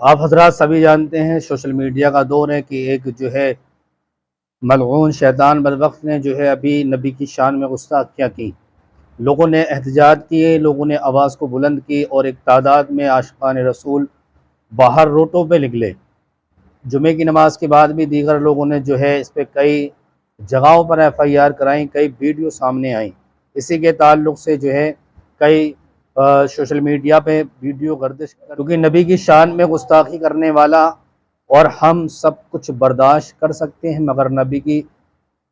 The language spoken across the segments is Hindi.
आप हजरात सभी जानते हैं सोशल मीडिया का दौर है कि एक जो है मलऊन शैतान बदबख्त ने जो है अभी नबी की शान में गुस्ताखियाँ की। लोगों ने एहतजाज किए, लोगों ने आवाज़ को बुलंद की और एक तादाद में आशिकान रसूल बाहर रोडों पे निकले। जुमे की नमाज के बाद भी दीगर लोगों ने जो है इस पर कई जगहों पर FIR कराई, कई वीडियो सामने आई। इसी के ताल्लुक़ से जो है कई सोशल मीडिया पे वीडियो गर्दिश, क्योंकि नबी की शान में गुस्ताखी करने वाला और हम सब कुछ बर्दाश्त कर सकते हैं, मगर नबी की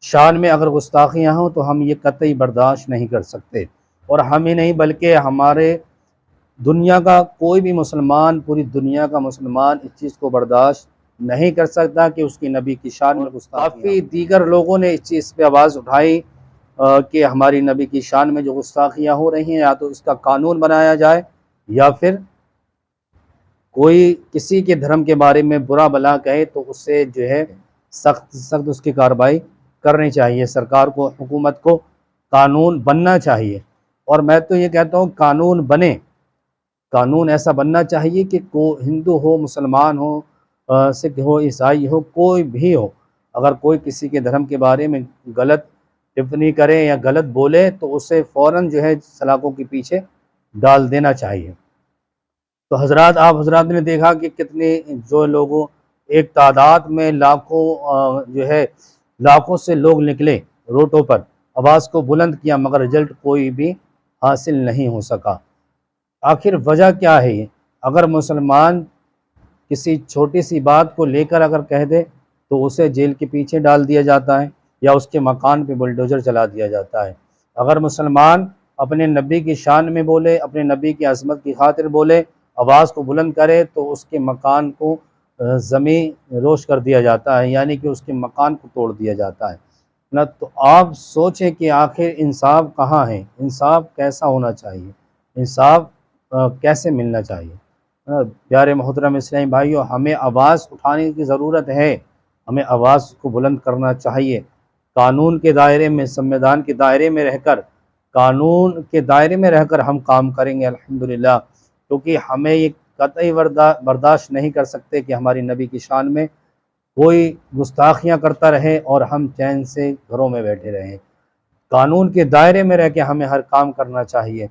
शान में अगर गुस्ताखियाँ हों तो हम ये कतई बर्दाश्त नहीं कर सकते। और हम ही नहीं बल्कि हमारे दुनिया का कोई भी मुसलमान, पूरी दुनिया का मुसलमान इस चीज़ को बर्दाश्त नहीं कर सकता कि उसकी नबी की शान में गुस्ताखी। काफ़ी दीगर लोगों ने इस चीज़ पे आवाज़ उठाई कि हमारी नबी की शान में जो गुस्ताखियाँ हो रही हैं, या तो इसका कानून बनाया जाए या फिर कोई किसी के धर्म के बारे में बुरा भला कहे तो उससे जो है सख्त सख्त उसकी कार्रवाई करनी चाहिए। सरकार को, हुकूमत को कानून बनना चाहिए। और मैं तो ये कहता हूँ कानून बने, कानून ऐसा बनना चाहिए कि हिंदू हो, मुसलमान हो, सिख हो, ईसाई हो, कोई भी हो, अगर कोई किसी के धर्म के बारे में गलत टिप्पणी करे या गलत बोले तो उसे फ़ौरन जो है सलाखों के पीछे डाल देना चाहिए। तो हजरात, आप हजरात ने देखा कि कितने जो लोगों, एक तादाद में लाखों जो है लाखों से लोग निकले रोडों पर, आवाज़ को बुलंद किया, मगर रिजल्ट कोई भी हासिल नहीं हो सका। आखिर वजह क्या है ये? अगर मुसलमान किसी छोटी सी बात को लेकर अगर कह दे तो उसे जेल के पीछे डाल दिया जाता है या उसके मकान पे बुलडोज़र चला दिया जाता है। अगर मुसलमान अपने नबी की शान में बोले, अपने नबी की अज़मत की खातिर बोले, आवाज़ को बुलंद करे तो उसके मकान को ज़मीन रोश कर दिया जाता है, यानी कि उसके मकान को तोड़ दिया जाता है ना। तो आप सोचें कि आखिर इंसाफ कहाँ है? इंसाफ कैसा होना चाहिए? इंसाफ कैसे मिलना चाहिए? प्यारे मोहतरम इस्लामी भाइयों, हमें आवाज़ उठाने की ज़रूरत है, हमें आवाज़ को बुलंद करना चाहिए। कानून के दायरे में, संविधान के दायरे में रहकर, कानून के दायरे में रहकर हम काम करेंगे अल्हम्दुलिल्लाह, क्योंकि हमें ये कतई बर्दाश्त नहीं कर सकते कि हमारी नबी की शान में कोई गुस्ताखियाँ करता रहे और हम चैन से घरों में बैठे रहें। कानून के दायरे में रह के हमें हर काम करना चाहिए।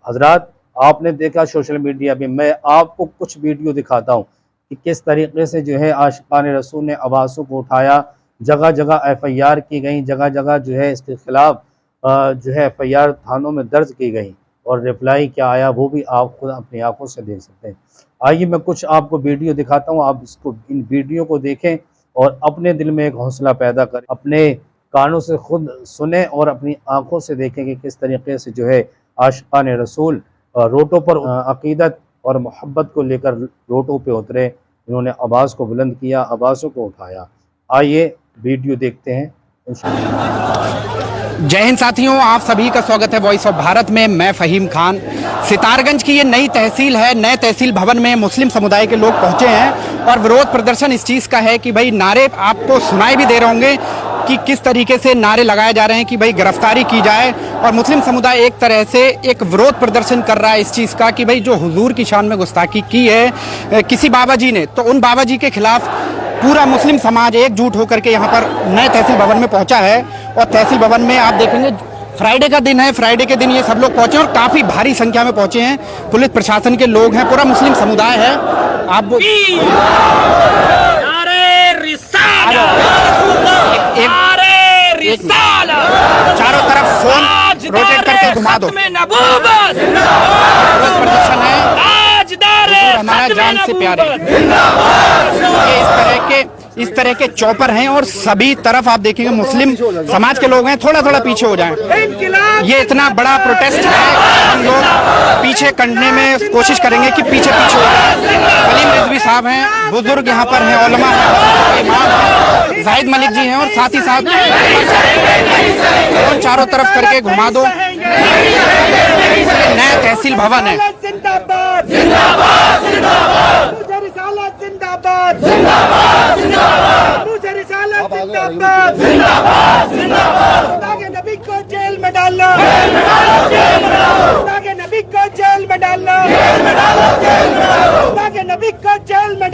हजरात, आपने देखा सोशल मीडिया पे, मैं आपको कुछ वीडियो दिखाता हूँ कि किस तरीके से जो है आशिकान रसूल ने आवाज़ों को उठाया, जगह जगह FIR की गई, जगह जगह जो है इसके खिलाफ जो है FIR थानों में दर्ज की गई, और रिप्लाई क्या आया वो भी आप खुद अपनी आंखों से देख सकते हैं। आइए मैं कुछ आपको वीडियो दिखाता हूँ, आप इसको, इन वीडियो को देखें और अपने दिल में एक हौसला पैदा करें, अपने कानों से खुद सुने और अपनी आंखों से देखें कि किस तरीके से जो है आशिकान रसूल रोडों पर अकीदत और मोहब्बत को लेकर रोडों पे उतरे, इन्होंने आवाज़ को बुलंद किया, आवाज़ों को उठाया। आइए वीडियो देखते हैं। जय हिंद साथियों, आप सभी का स्वागत है वॉइस ऑफ भारत में। मैं फ़हीम खान। सितारगंज की ये नई तहसील है। नए तहसील भवन में मुस्लिम समुदाय के लोग पहुंचे हैं और विरोध प्रदर्शन इस चीज़ का है कि भाई नारे आपको सुनाई भी दे रहे होंगे कि किस तरीके से नारे लगाए जा रहे हैं कि भाई गिरफ्तारी की जाए। और मुस्लिम समुदाय एक तरह से एक विरोध प्रदर्शन कर रहा है इस चीज़ का कि भाई जो हुजूर की शान में गुस्ताखी की है किसी बाबा जी ने, तो उन बाबा जी के खिलाफ पूरा मुस्लिम समाज एकजुट होकर के यहाँ पर नए तहसील भवन में पहुँचा है। और तहसील भवन में आप देखेंगे फ्राइडे का दिन है, फ्राइडे के दिन ये सब लोग पहुँचे और काफ़ी भारी संख्या में पहुँचे हैं। पुलिस प्रशासन के लोग हैं, पूरा मुस्लिम समुदाय है। आप चारों तरफ फोन रोटेट करके घुमा दो। प्रदर्शन है, हमारा जान से प्यारे। इस तरह के चौपर हैं और सभी तरफ आप देखेंगे मुस्लिम समाज के लोग हैं। थोड़ा थोड़ा पीछे हो जाएं। ये इतना बड़ा प्रोटेस्ट है, हम लोग पीछे करने में कोशिश करेंगे कि पीछे पीछे हो जाए। सलीम रिजवी साहब हैं, बुजुर्ग यहाँ पर हैं, उलमा हैं, इमाम हैं, जाहिद मलिक जी हैं, और साथ ही साथ और चारों तरफ करके घुमा दो। नया तहसील भवन है। नबी को जेल में डालना, नबी को जेल में डालना, नबी को जेल में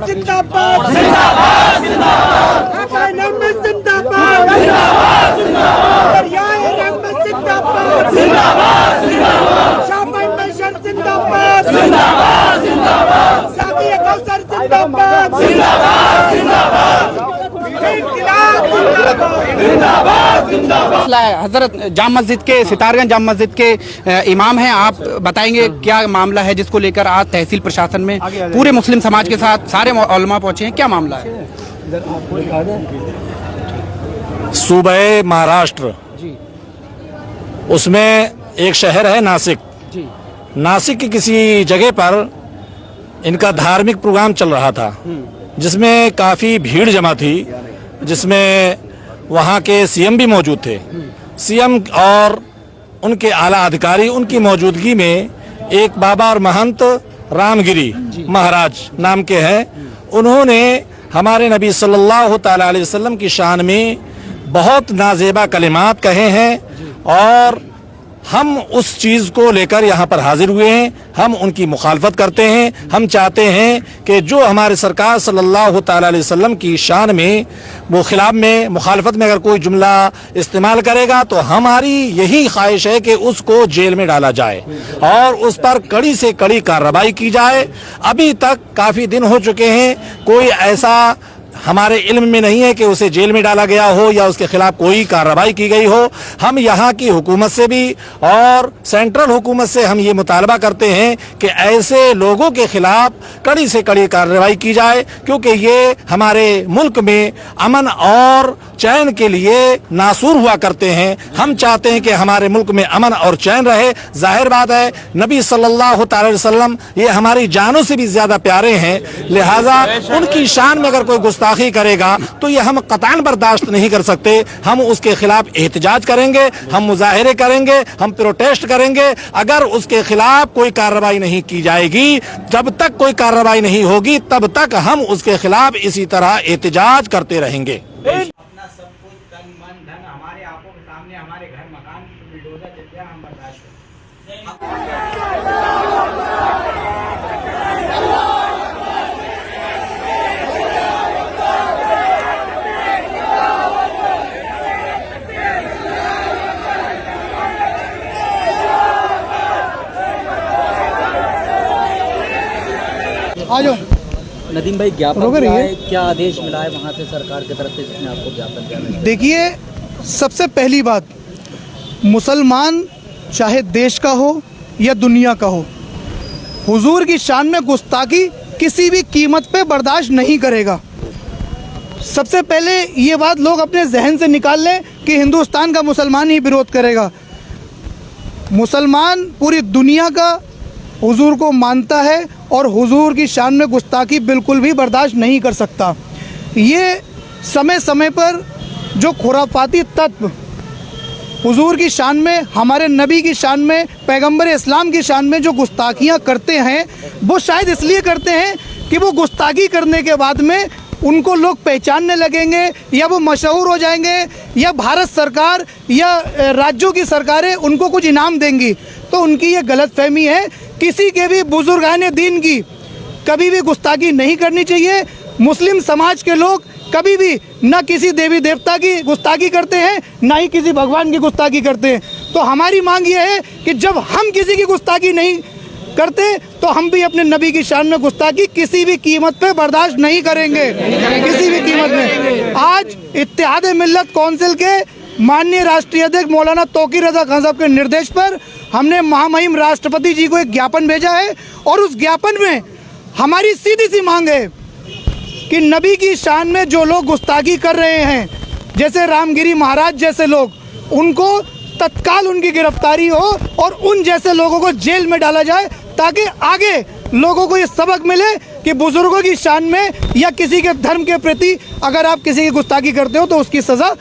जिंदाबाद जिंदाबाद जिंदाबाद जिंदाबाद दरियाए रहमत जिंदाबाद जिंदाबाद शाफी बशर जिंदाबाद साकी कौसर जिंदाबाद मसला है हजरत जाम मस्जिद के सितारगंज जाम मस्जिद के इमाम हैं, आप बताएंगे क्या मामला है जिसको लेकर आज तहसील प्रशासन में पूरे मुस्लिम समाज के साथ सारे उलमा पहुंचे हैं, क्या मामला है? सूबे महाराष्ट्र उसमें एक शहर है नासिक। नासिक की किसी जगह पर इनका धार्मिक प्रोग्राम चल रहा था जिसमें काफ़ी भीड़ जमा थी, जिसमें वहाँ के सीएम भी मौजूद थे। सीएम और उनके आला अधिकारी उनकी मौजूदगी में एक बाबा और महंत रामगिरी महाराज नाम के हैं, उन्होंने हमारे नबी सल्लल्लाहु ताला अलैहि वसल्लम की शान में बहुत नाजेबा कलिमात कहे हैं और हम उस चीज़ को लेकर यहाँ पर हाजिर हुए हैं। हम उनकी मुखालफत करते हैं। हम चाहते हैं कि जो हमारे सरकार सल्लल्लाहु ताला अलैहि वसल्लम की शान में वो खिलाफ में मुखालफत में अगर कोई जुमला इस्तेमाल करेगा तो हमारी यही ख्वाहिश है कि उसको जेल में डाला जाए और उस पर कड़ी से कड़ी कार्रवाई की जाए। अभी तक काफ़ी दिन हो चुके हैं, कोई ऐसा हमारे इल्म में नहीं है कि उसे जेल में डाला गया हो या उसके खिलाफ कोई कार्रवाई की गई हो। हम यहाँ की हुकूमत से भी और सेंट्रल हुकूमत से हम ये मुतालबा करते हैं कि ऐसे लोगों के खिलाफ कड़ी से कड़ी कार्रवाई की जाए, क्योंकि ये हमारे मुल्क में अमन और चैन के लिए नासूर हुआ करते हैं। हम चाहते हैं कि हमारे मुल्क में अमन और चैन रहे। जाहिर बात है नबी सल्लल्लाहु ताला अलैहि वसल्लम ये हमारी जानों से भी ज्यादा प्यारे हैं, लिहाजा उनकी शान में अगर कोई गुस्ताखी करेगा तो ये हम कतई बर्दाश्त नहीं कर सकते। हम उसके खिलाफ एहतजाज करेंगे, हम मुजाहिरे करेंगे, हम प्रोटेस्ट करेंगे। अगर उसके खिलाफ कोई कार्रवाई नहीं की जाएगी, जब तक कोई कार्रवाई नहीं होगी तब तक हम उसके खिलाफ इसी तरह एहतजाज करते रहेंगे। अपना सब कुछ तन मन धन हमारे आंखों के सामने, हमारे घर मकान बुलडोजर चल जाए, हम बर्दाश्त नदीम भाई ज्ञापन मिला है, क्या आदेश मिला है वहाँ से सरकार की तरफ से जिसमें आपको ज्ञापन दिया है? देखिए, सबसे पहली बात, मुसलमान चाहे देश का हो या दुनिया का हो, हुजूर की शान में गुस्ताखी किसी भी कीमत पे बर्दाश्त नहीं करेगा। सबसे पहले ये बात लोग अपने जहन से निकाल लें कि हिंदुस्तान का मुसलमान ही विरोध करेगा। मुसलमान पूरी दुनिया का हुजूर को मानता है और हुजूर की शान में गुस्ताखी बिल्कुल भी बर्दाश्त नहीं कर सकता। ये समय समय पर जो खुराफाती तत्व हुजूर की शान में, हमारे नबी की शान में, पैगंबर इस्लाम की शान में जो गुस्ताखियाँ करते हैं, वो शायद इसलिए करते हैं कि वो गुस्ताखी करने के बाद में उनको लोग पहचानने लगेंगे या वो मशहूर हो जाएंगे या भारत सरकार या राज्यों की सरकारें उनको कुछ इनाम देंगी। तो उनकी ये गलतफहमी है। किसी के भी बुजुर्गाने दीन की कभी भी गुस्ताखी नहीं करनी चाहिए। मुस्लिम समाज के लोग कभी भी न किसी देवी देवता की गुस्ताखी करते हैं, ना ही किसी भगवान की गुस्ताखी करते हैं। तो हमारी मांग ये है कि जब हम किसी की गुस्ताखी नहीं करते तो हम भी अपने नबी की शान में गुस्ताखी किसी भी कीमत पे बर्दाश्त नहीं करेंगे, किसी भी कीमत में। आज इत्तेहाद मिल्लत कौंसिल के माननीय राष्ट्रीय अध्यक्ष मौलाना तौकीर रजा खान साहब के निर्देश पर हमने महामहिम राष्ट्रपति जी को एक ज्ञापन भेजा है और उस ज्ञापन में हमारी सीधी सी मांग है कि नबी की शान में जो लोग गुस्ताखी कर रहे हैं, जैसे रामगिरी महाराज जैसे लोग, उनको तत्काल उनकी गिरफ्तारी हो और उन जैसे लोगों को जेल में डाला जाए, ताकि आगे लोगों को ये सबक मिले कि बुजुर्गों की शान में या किसी के धर्म के प्रति अगर आप किसी की गुस्ताखी करते हो तो उसकी सज़ा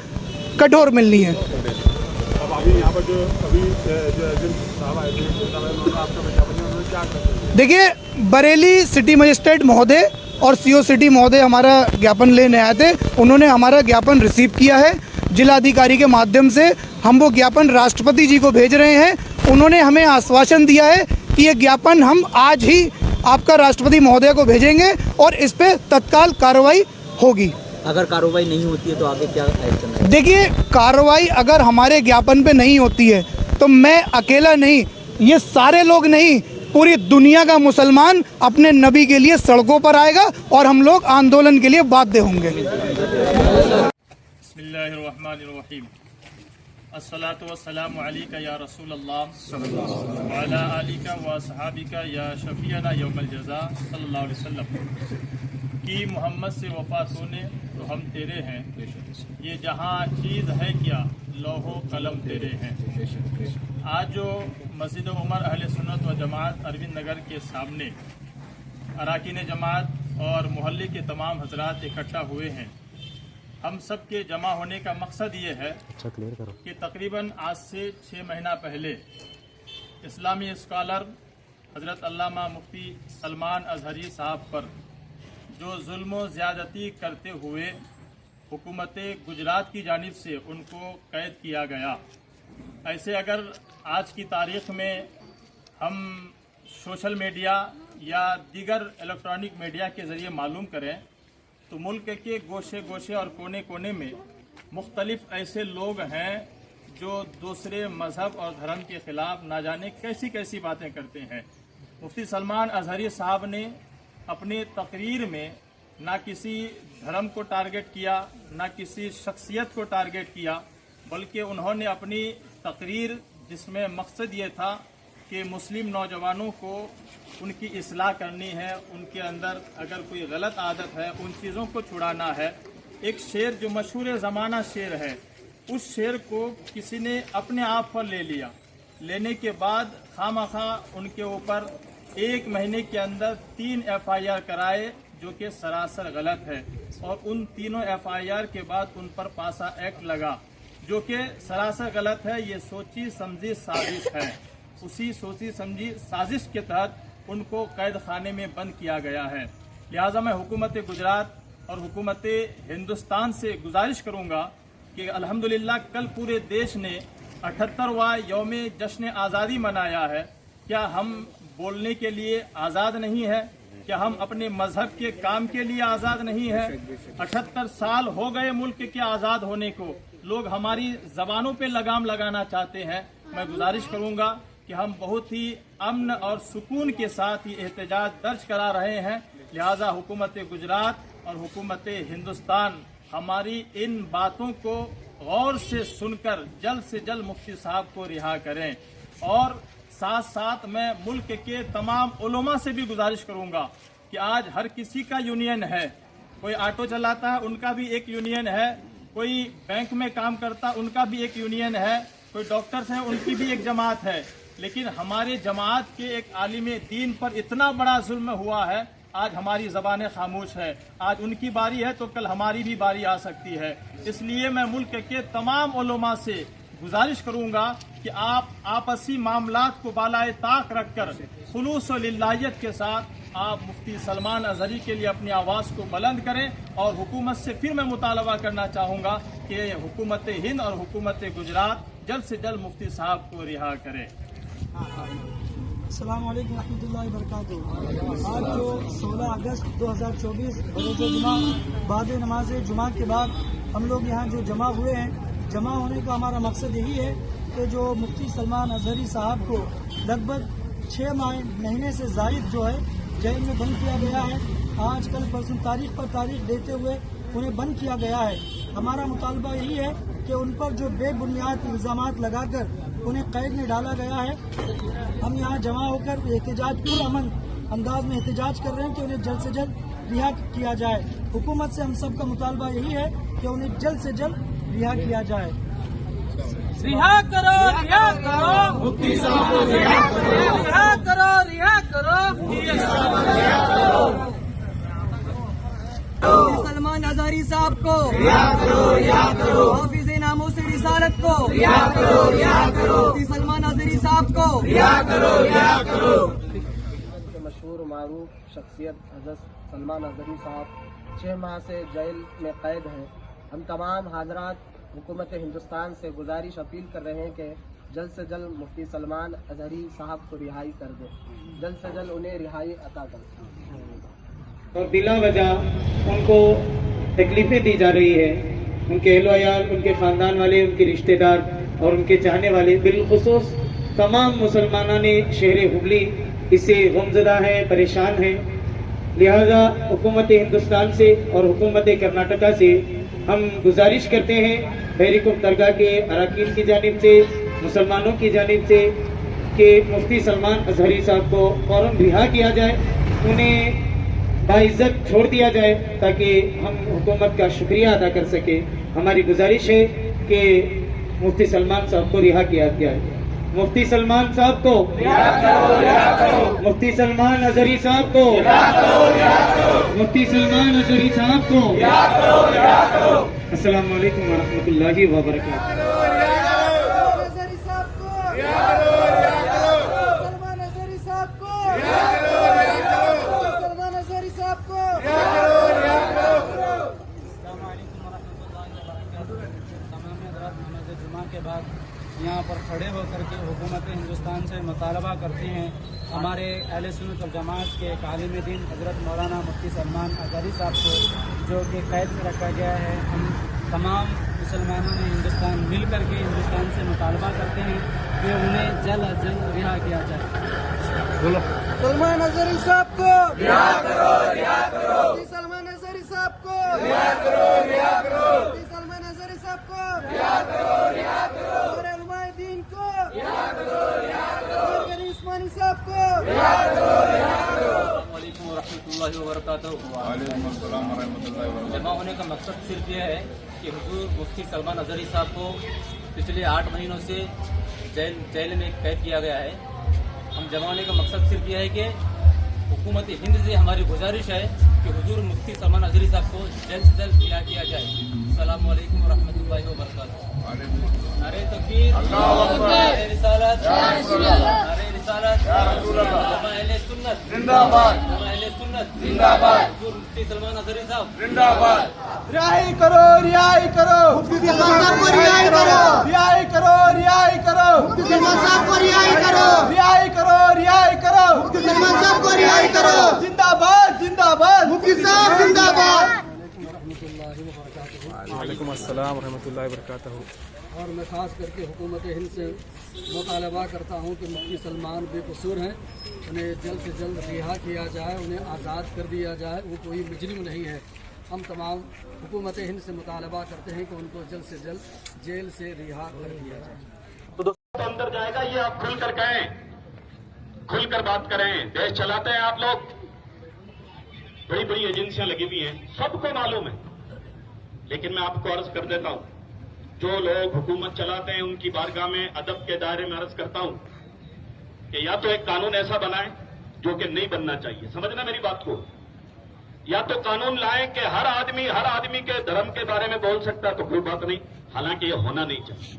कठोर मिलनी है। देखिए, बरेली सिटी मजिस्ट्रेट महोदय और सीओ सिटी महोदय हमारा ज्ञापन लेने आए थे। उन्होंने हमारा ज्ञापन रिसीव किया है। जिलाधिकारी के माध्यम से हम वो ज्ञापन राष्ट्रपति जी को भेज रहे हैं। उन्होंने हमें आश्वासन दिया है कि ये ज्ञापन हम आज ही आपका राष्ट्रपति महोदय को भेजेंगे और इस पे तत्काल कार्रवाई होगी। अगर कार्रवाई नहीं होती है तो आगे क्या एक्शन है? देखिए, कार्रवाई अगर हमारे ज्ञापन पे नहीं होती है तो मैं अकेला नहीं, ये सारे लोग नहीं, पूरी दुनिया का मुसलमान अपने नबी के लिए सड़कों पर आएगा और हम लोग आंदोलन के लिए बाध्य होंगे। बिस्मिल्लाहिर्रहमानिर्रहीम। अस्सलातु वस्सलामु अलैका या रसूल अल्लाह व अला आलिका व असहाबिका या शफीअना यौमल जज़ा सल्लल्लाहु अलैहि वसल्लम। कि मोहम्मद से वफ़ात होने तो हम तेरे हैं, ये जहाँ चीज़ है क्या लौहो कलम तेरे हैं। आज जो मस्जिद उमर अहले सुन्नत व जमात अरविंद नगर के सामने अरकान जमात और मोहल्ले के तमाम हजरात इकट्ठा हुए हैं, हम सब के जमा होने का मकसद ये है कि तकरीबन आज से 6 महीना पहले इस्लामी स्कॉलर हज़रत अल्लामा मुफ्ती सलमान अजहरी साहब पर जो जुल्म ज़्यादती करते हुए हुकूमत गुजरात की जानिब से उनको कैद किया गया। ऐसे अगर आज की तारीख़ में हम सोशल मीडिया या दीगर इलेक्ट्रॉनिक मीडिया के ज़रिए मालूम करें तो मुल्क के गोशे गोशे और कोने कोने में मुख्तलिफ ऐसे लोग हैं जो दूसरे मज़हब और धर्म के ख़िलाफ़ ना जाने कैसी कैसी बातें करते हैं। मुफ्ती सलमान अजहरी साहब ने अपने तकरीर में ना किसी धर्म को टारगेट किया, ना किसी शख्सियत को टारगेट किया, बल्कि उन्होंने अपनी तकरीर जिसमें मकसद ये था कि मुस्लिम नौजवानों को उनकी इस्लाह करनी है, उनके अंदर अगर कोई गलत आदत है उन चीज़ों को छुड़ाना है। एक शेर जो मशहूर ज़माना शेर है, उस शेर को किसी ने अपने आप पर ले लिया। लेने के बाद खामखा उनके ऊपर 1 महीने के अंदर 3 FIR कराए, जो कि सरासर गलत है। और उन तीनों FIR के बाद उन पर पासा एक्ट लगा, जो कि सरासर गलत है। ये सोची समझी साजिश है। उसी सोची समझी साजिश के तहत उनको कैद खाने में बंद किया गया है। लिहाजा मैं हुकूमत गुजरात और हुकूमत हिंदुस्तान से गुजारिश करूँगा कि अल्हम्दुलिल्लाह कल पूरे देश ने 78वां यौम जश्न आज़ादी मनाया है। क्या हम बोलने के लिए आज़ाद नहीं है? क्या हम अपने मजहब के काम के लिए आज़ाद नहीं है? 78 साल हो गए मुल्क के आज़ाद होने को, लोग हमारी ज़बानों पे लगाम लगाना चाहते हैं। मैं गुजारिश करूंगा कि हम बहुत ही अमन और सुकून के साथ ही एहतजाज दर्ज करा रहे हैं। लिहाजा हुकूमत गुजरात और हुकूमत हिंदुस्तान हमारी इन बातों को गौर से सुनकर जल्द से जल्द मुफ्ती साहब को रिहा करें। और साथ साथ मैं मुल्क के तमाम उलमा से भी गुजारिश करूंगा कि आज हर किसी का यूनियन है। कोई ऑटो चलाता है, उनका भी एक यूनियन है। कोई बैंक में काम करता, उनका भी एक यूनियन है। कोई डॉक्टर्स हैं, उनकी भी एक जमात है। लेकिन हमारे जमात के एक आलिम दीन पर इतना बड़ा जुल्म हुआ है, आज हमारी ज़बानें खामोश है। आज उनकी बारी है तो कल हमारी भी बारी आ सकती है। इसलिए मैं मुल्क के तमाम उलमा से गुजारिश करूंगा कि आप आपसी मामलात को बालाए ताक रखकर खुलूस और लिल्लाहियत के साथ आप मुफ्ती सलमान अजहरी के लिए अपनी आवाज़ को बुलंद करें। और हुकूमत से फिर मैं मुतालबा करना चाहूँगा कि हुकूमत हिंद और हुकूमत गुजरात जल्द से जल्द मुफ्ती साहब को रिहा करें। अस्सलाम वालेकुम रहमतुल्लाहि व बरकातुहू। आज जो 16 अगस्त 2024 बरोज़ जुमा बाद नमाज जुमा के बाद हम लोग यहाँ जो जमा हुए हैं, जमा होने का हमारा मकसद यही है कि जो मुफ्ती सलमान अजहरी साहब को लगभग 6 महीने से ज़ायद जो है जेल में बंद किया गया है। आज कल परसों तारीख पर तारीख देते हुए उन्हें बंद किया गया है। हमारा मुतालबा यही है कि उन पर जो बेबुनियाद इल्ज़ामात लगाकर उन्हें कैद में डाला गया है। हम यहाँ जमा होकर एहतजाज पुरअमन अंदाज में एहतजाज कर रहे हैं कि उन्हें जल्द से जल्द रिहा किया जाए। हुकूमत से हम सब का मुतालबा यही है कि उन्हें जल्द से जल्द रिहा किया जाए। रिहा करो, रिहा करो, मुफ्ती सलमान रिहा करो, रिहा करो, रिहा करो, सलमान अजहरी साहब को रिहा करो, रिहा करो, हाफिज़ नामों से रिसालत को रिहा करो, रिहा करो, मुफ्ती सलमान अजहरी साहब को रिहा करो, रिहा करो। मशहूर मारूफ शख्सियत हज़रत सलमान अजहरी साहब 6 माह से जेल में कैद हैं। हम तमाम हाजरात हुकूमत हिंदुस्तान से गुजारिश अपील कर रहे हैं कि जल्द से जल्द मुफ्ती सलमान अजहरी साहब को रिहाई कर दे, जल्द से जल्द उन्हें रिहाई अता कर। और बिला वजह उनको तकलीफ़ें दी जा रही है, उनके अहलो अयाल, उनके ख़ानदान वाले, उनके रिश्तेदार और उनके चाहने वाले, बिलखुसूस तमाम मुसलमानान शहर हुबली इससे गमज़दा हैं, परेशान हैं। लिहाजा हुकूमत हिंदुस्तान से और हुकूमत कर्नाटका से हम गुजारिश करते हैं बहरीकुम दरगाह के अरकान की जानिब से, मुसलमानों की जानिब से, कि मुफ्ती सलमान अजहरी साहब को फ़ौरन रिहा किया जाए, उन्हें बाइज्जत छोड़ दिया जाए ताकि हम हुकूमत का शुक्रिया अदा कर सके। हमारी गुजारिश है कि मुफ्ती सलमान साहब को रिहा किया जाए। मुफ्ती सलमान साहब को मुफ्ती सलमान अजहरी साहब को मुफ्ती सलमान अजहरी साहब को। अस्सलाम वालेकुम वरहमतुल्लाहि वबरकातुहू। के बाद यहाँ पर खड़े होकर के हुकूमत हिंदुस्तान से मुतालबा करते हैं हमारे अहले सुन्नत वल जमात के आलिम दीन हज़रत मौलाना मुफ्ती सलमान अजहरी साहब को, जो कि कैद में रखा गया है। हम तमाम मुसलमानों ने हिंदुस्तान मिल कर के हिंदुस्तान से मुतालबा करते हैं कि उन्हें जल्द अज जल्द रिहा किया जाए। सलमान अजहरी साहब को रिहा करो, रिहा करो। सलमान अजहरी साहब को रिहा करो, रिहा करो। सलमान अजहरी साहब को रिहा करो, रिहा करो। और उलमाए दीन को रिहा करो, रिहा करो। गरीब उस्मानी साहब को रिहा करो, रिहा करो। अस्सलाम वालेकुम रहमतुल्लाहि व बरकातहू। वालेकुम अस्सलाम व रहमतुल्लाहि व बरकातहू। जमा होने का मकसद सिर्फ यह है कि हुजूर मुफ्ती सलमान अजहरी साहब को पिछले 8 महीनों से जेल में कैद किया गया है। हम जमा होने का मकसद सिर्फ यह है कि हुकूमत हिंद से हमारी गुजारिश है कि हुजूर मुफ्ती सलमान अजहरी साहब को जल्द से जल्द रिहा किया जाए। अस्सलाम वालेकुम रहमतुल्लाहि व बरकातहू। नारे तकबीर, नारे रिसालत, नारे रिसालत, जमा अहले सुन्नत जिंदाबाद, जमा अहले सुन्नत जिंदाबाद। हुजूर मुफ्ती सलमान अजहरी साहब जिंदाबाद। रिहाई करो, रिहाई करो। मुफ्ती सलमान साहब को रिहाई करो, रिहाई करो, रिहाई करो। मुफ्ती सलमान साहब को रिहाई करो, रिहाई करो, रिहाई करो। मुफ्ती सलमान साहब को रिहाई करो। जिंदाबाद, जिंदाबाद। मुफ्ती साहब जिंदाबाद। वालेकुम अस्सलाम रहमतुल्लाहि व बरकातहू। और मैं ख़ास करके हुकूमत हिंद से मुतालबा करता हूँ कि मुफ्ती सलमान बेकसूर हैं, उन्हें जल्द से जल्द रिहा किया जाए, उन्हें आज़ाद कर दिया जाए। वो कोई मुजरिम नहीं है। हम तमाम हुकूमत हिंद से मुतालबा करते हैं कि उनको जल्द से जल्द जेल से रिहा कर दिया जाए। तो दोस्तों अंदर जाएगा, ये आप खुल कर कहें, खुल कर बात करें। देश चलाते हैं आप लोग, बड़ी बड़ी एजेंसियां लगी हुई हैं, सबको मालूम है। लेकिन मैं आपको अर्ज कर देता हूं, जो लोग हुकूमत चलाते हैं उनकी बारगाह में अदब के दायरे में अर्ज करता हूं कि या तो एक कानून ऐसा बनाएं जो कि नहीं बनना चाहिए, समझना मेरी बात को, या तो कानून लाएं कि हर आदमी के धर्म के बारे में बोल सकता है तो कोई बात नहीं, हालांकि ये होना नहीं चाहिए।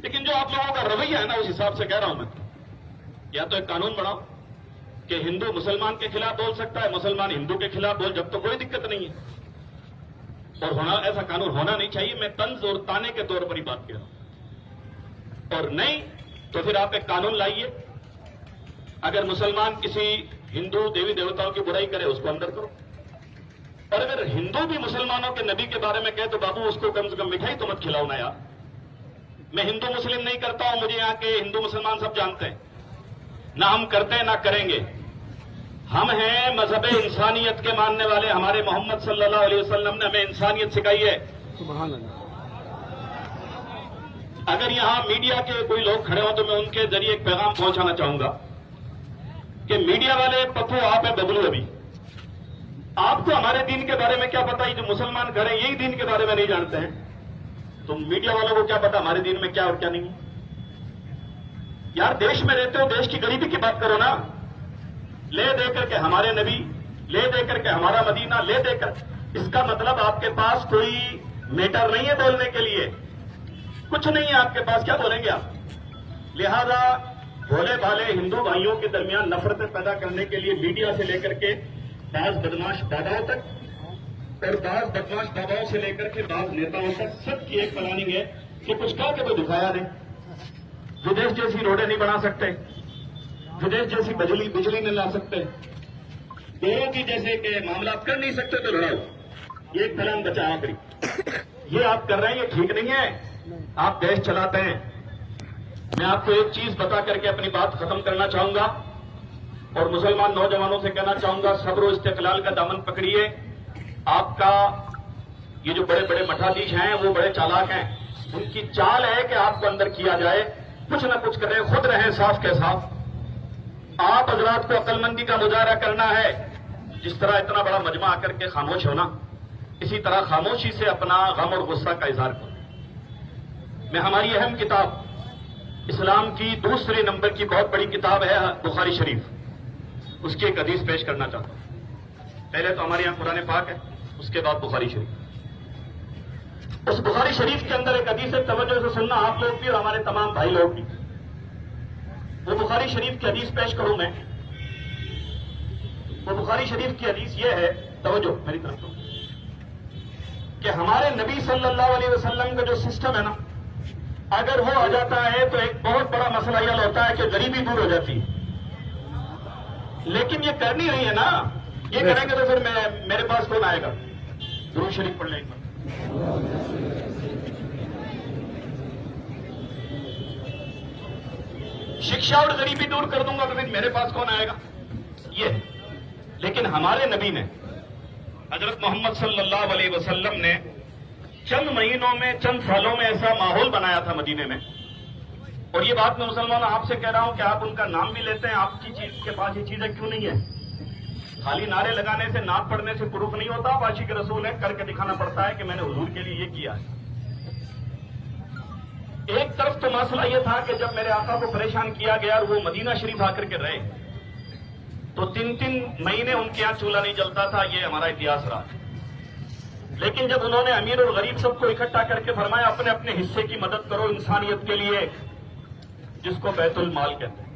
लेकिन जो आप लोगों का रवैया है ना, उस हिसाब से कह रहा हूं मैं, या तो एक कानून बनाओ कि हिंदू मुसलमान के खिलाफ बोल सकता है, मुसलमान हिंदू के खिलाफ बोल, जब तो कोई दिक्कत नहीं है। और होना, ऐसा कानून होना नहीं चाहिए। मैं तंज और ताने के तौर पर ही बात कह रहा हूं। और नहीं तो फिर आप एक कानून लाइए, अगर मुसलमान किसी हिंदू देवी देवताओं की बुराई करे उसको अंदर करो, और अगर हिंदू भी मुसलमानों के नबी के बारे में कहे तो बाबू उसको कम से कम मिठाई तो मत खिलाओ ना यार। मैं हिंदू मुस्लिम नहीं करता हूं, मुझे यहाँ के हिंदू मुसलमान सब जानते हैं, ना हम करते ना करेंगे। हम हैं मजहब इंसानियत के मानने वाले। हमारे मोहम्मद सल्लल्लाहु अलैहि वसल्लम ने हमें इंसानियत सिखाई है। सुभान अल्लाह। अगर यहां मीडिया के कोई लोग खड़े हो तो मैं उनके जरिए एक पैगाम पहुंचाना चाहूंगा कि मीडिया वाले पप्पू आप है बबलू, अभी आपको हमारे दीन के बारे में क्या पता है? जो मुसलमान खड़े यही दीन के बारे में नहीं जानते हैं, तो मीडिया वालों को क्या पता हमारे दीन में क्या और क्या नहीं? यार देश में रहते हो, देश की गरीबी की बात करो ना। ले दे करके हमारे नबी, ले दे करके हमारा मदीना, ले देकर, इसका मतलब आपके पास कोई मैटर नहीं है बोलने के लिए, कुछ नहीं है आपके पास, क्या बोलेंगे आप? लिहाजा भोले भाले हिंदू भाइयों के दरमियान नफरतें पैदा करने के लिए मीडिया से लेकर के बाज बदमाश बाबाओं तक, और बाज बदमाश बाबाओं से लेकर के बाज नेताओं तक सबकी एक प्लानिंग है कि कुछ कह के तो दिखाया नहीं। विदेश जैसी रोडें नहीं बना सकते, विदेश जैसी बिजली नहीं ला सकते, दोनों की जैसे के मामला कर नहीं सकते तो लड़ाओ, ये एक फलान बचा आखिरी, ये आप कर रहे हैं, ये ठीक नहीं है। आप देश चलाते हैं। मैं आपको एक चीज बता करके अपनी बात खत्म करना चाहूंगा और मुसलमान नौजवानों से कहना चाहूंगा, सब्र और इस्तिक़लाल का दामन पकड़िए। आपका ये जो बड़े बड़े मठाधीश हैं वो बड़े चालाक हैं, उनकी चाल है कि आपको अंदर किया जाए, कुछ न कुछ करें, खुद रहें साफ के साफ। आप हजरात को अक्लमंदी का मुजाहरा करना है। जिस तरह इतना बड़ा मजमा आकर के खामोश होना, इसी तरह खामोशी से अपना गम और गुस्सा का इजहार करो। मैं हमारी अहम किताब इस्लाम की दूसरे नंबर की बहुत बड़ी किताब है बुखारी शरीफ, उसकी एक हदीस पेश करना चाहता हूं। पहले तो हमारे यहां कुरान पाक है, उसके बाद बुखारी शरीफ। उस बुखारी शरीफ के अंदर एक हदीस है, तवज्जो से सुनना आप लोग भी और हमारे तमाम भाई लोग भी। वो बुखारी शरीफ की हदीस पेश करूं मैं। वो बुखारी शरीफ की हदीस ये है, तवज्जो मेरी तरफ तो, कि हमारे नबी सल्लल्लाहु अलैहि वसल्लम का जो सिस्टम है ना, अगर वो आ जाता है तो एक बहुत बड़ा मसला यह होता है कि गरीबी दूर हो जाती है। लेकिन ये कर नहीं रही है ना, ये करेंगे तो फिर मेरे पास कौन आएगा? दुरूद शरीफ पढ़ लेंगे। शिक्षा और गरीबी दूर कर दूंगा तो फिर मेरे पास कौन आएगा? ये। लेकिन हमारे नबी ने, हजरत मोहम्मद सल्लल्लाहु अलैहि वसल्लम ने चंद महीनों में, चंद सालों में ऐसा माहौल बनाया था मदीने में। और ये बात मैं मुसलमानों आपसे कह रहा हूं कि आप उनका नाम भी लेते हैं, आपकी चीज के पास ये चीजें क्यों नहीं है? खाली नारे लगाने से, नात पढ़ने से प्रूफ नहीं होता। आप आशिक रसूल है, करके दिखाना पड़ता है कि मैंने हुजूर के लिए ये किया है। एक तरफ तो मसला यह था कि जब मेरे आका को परेशान किया गया और वो मदीना शरीफ आकर के रहे, तो 3-3 महीने उनके यहां चूल्हा नहीं जलता था। ये हमारा इतिहास रहा। लेकिन जब उन्होंने अमीर और गरीब सबको इकट्ठा करके फरमाया अपने अपने हिस्से की मदद करो इंसानियत के लिए, जिसको बैतुल माल कहते हैं,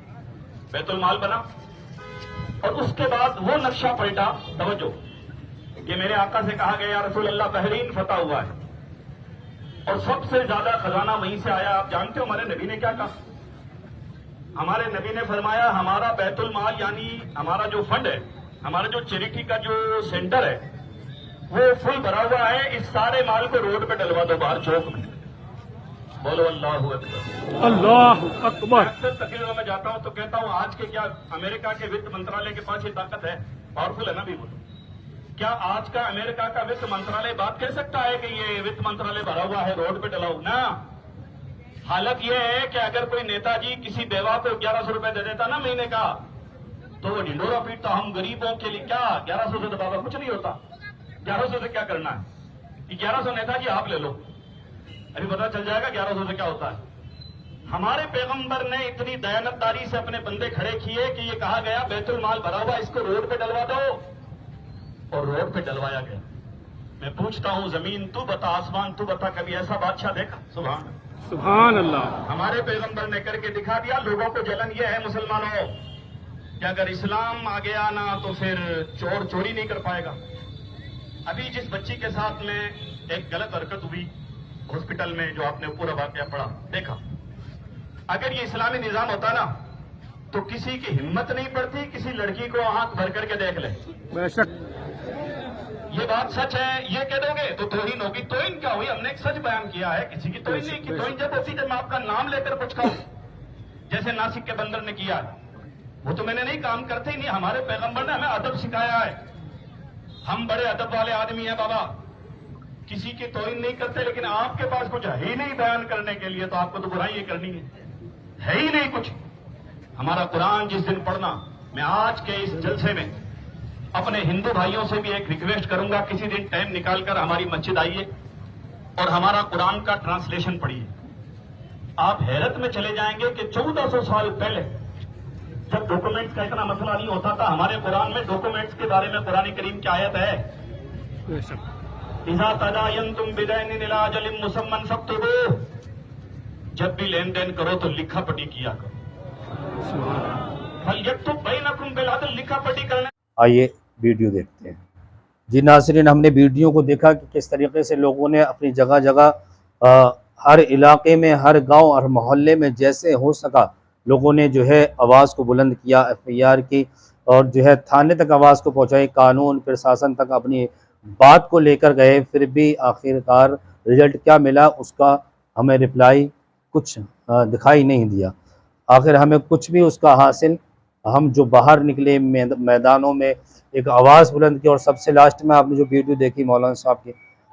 बैतुल माल बना। और उसके बाद वो नक्शा पलटा, तवज्जो, ये मेरे आका से कहा गया, या रसूल अल्लाह बहरीन फतह हुआ है और सबसे ज्यादा खजाना वहीं से आया। आप जानते हो हमारे नबी ने क्या कहा? हमारे नबी ने फरमाया हमारा बैतुल माल यानी हमारा जो फंड है, हमारा जो चैरिटी का जो सेंटर है, वो फुल भरा हुआ है। इस सारे माल को रोड पे डलवा दो, बाहर चौक में। बोलो अल्लाहु अकबर। अल्लाहु अकबर। अक्सर तकरीरों में जाता हूं तो कहता हूं, आज के क्या अमेरिका के वित्त मंत्रालय के पास ये ताकत है? पावरफुल है ना भी वो? क्या आज का अमेरिका का वित्त मंत्रालय बात कह सकता है कि ये वित्त मंत्रालय भरा हुआ है, रोड पे डलाओ ना? हालत यह है कि अगर कोई नेताजी किसी बेवा को 1100 रुपए दे देता ना महीने का, तो वो ढिंडोरा पीटता, हम गरीबों के लिए क्या 1100 से तो बाबा कुछ नहीं होता, 1100 से क्या करना है? कि 1100 नेताजी आप ले लो, अभी पता चल जाएगा 1100 से क्या होता है। हमारे पैगंबर ने इतनी दयानतदारी से अपने बंदे खड़े किए कि ये कहा गया बैतुल माल भरा हुआ, इसको रोड पे डलवा दो, और रोड पे डलवाया गया। मैं पूछता हूं, जमीन तू बता, आसमान तू बता, कभी ऐसा बादशाह देखा? सुभान अल्लाह। हमारे पैगंबर ने करके दिखा दिया। लोगों को जलन ये है मुसलमानों कि अगर इस्लाम आ गया ना तो फिर चोर चोरी नहीं कर पाएगा। अभी जिस बच्ची के साथ में एक गलत हरकत हुई हॉस्पिटल में, जो आपने पूरा वाकया पढ़ा देखा, अगर ये इस्लामी निजाम होता ना तो किसी की हिम्मत नहीं पड़ती किसी लड़की को आंख भर करके देख ले। बेशक ये बात सच है। ये कह दोगे तो तौहीन होगी। तौहीन क्या हुई? हमने एक सच बयान किया है, किसी की तौहीन नहीं की। तौहीन जब होती जब मैं आपका नाम लेकर पुचकाऊं, जैसे नासिक के बंदर ने किया, वो तो मैंने नहीं, काम करते ही नहीं। हमारे पैगंबर ने हमें अदब सिखाया है। हम बड़े अदब वाले आदमी हैं बाबा, किसी की तौहीन नहीं करते। लेकिन आपके पास कुछ है ही नहीं बयान करने के लिए, तो आपको तो बुराई करनी है ही नहीं कुछ। हमारा कुरान जिस दिन पढ़ना, मैं आज के इस जलसे में अपने हिंदू भाइयों से भी एक रिक्वेस्ट करूंगा, किसी दिन टाइम निकालकर हमारी मस्जिद आइए और हमारा कुरान का ट्रांसलेशन पढ़िए। आप हैरत में चले जाएंगे कि 1400 साल पहले जब डॉक्यूमेंट्स का इतना मसला नहीं होता था, हमारे कुरान में डॉक्यूमेंट्स के बारे में कुरान करीम की आयत है, इज़ा तदायनतुम बिदैनिन इला अजलिन मुसम्मन फक्तुबूह, जब भी लेन देन करो तो लिखा पढ़ी किया करो। फलयक्तुब बैनकुम बिल अदल, लिखा पढ़ी करना। आइए वीडियो देखते हैं। जी नाज़रीन, हमने वीडियो को देखा कि किस तरीके से लोगों ने अपनी जगह जगह हर इलाके में, हर गांव और मोहल्ले में जैसे हो सका लोगों ने जो है आवाज़ को बुलंद किया, FIR की और जो है थाने तक आवाज़ को पहुंचाई, कानून प्रशासन तक अपनी बात को लेकर गए। फिर भी आखिरकार रिजल्ट क्या मिला उसका हमें रिप्लाई कुछ दिखाई नहीं दिया। आखिर हमें कुछ भी उसका हासिल, हम जो बाहर निकले मैदानों में एक आवाज़ बुलंद की। और सबसे लास्ट में आपने जो वीडियो देखी मौलाना साहब की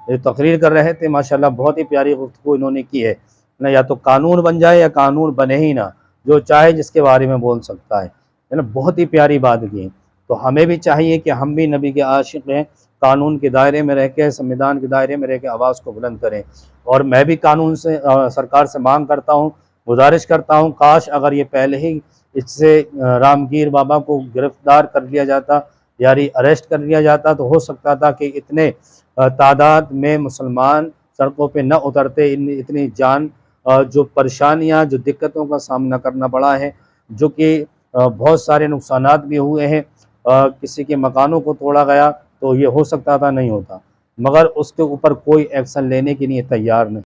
जो तकरीर कर रहे थे, माशाल्लाह बहुत ही प्यारी गुफ्तगू इन्होंने की है ना। या तो कानून बन जाए या कानून बने ही ना, जो चाहे जिसके बारे में बोल सकता है ना। बहुत ही प्यारी बात की। तो हमें भी चाहिए कि हम भी नबी के आशिक हैं, कानून के दायरे में रह के, संविधान के दायरे में रह के आवाज़ को बुलंद करें। और मैं भी कानून से सरकार से मांग करता हूँ, गुजारिश करता हूँ, काश अगर ये पहले ही इससे रामगीर बाबा को गिरफ्तार कर लिया जाता, यानी अरेस्ट कर लिया जाता, तो हो सकता था कि इतने तादाद में मुसलमान सड़कों पे न उतरते। इतनी जान जो परेशानियां, जो दिक्कतों का सामना करना पड़ा है, जो कि बहुत सारे नुकसानात भी हुए हैं। किसी के मकानों को तोड़ा गया, तो ये हो सकता था नहीं होता, मगर उसके ऊपर कोई एक्शन लेने के लिए तैयार नहीं।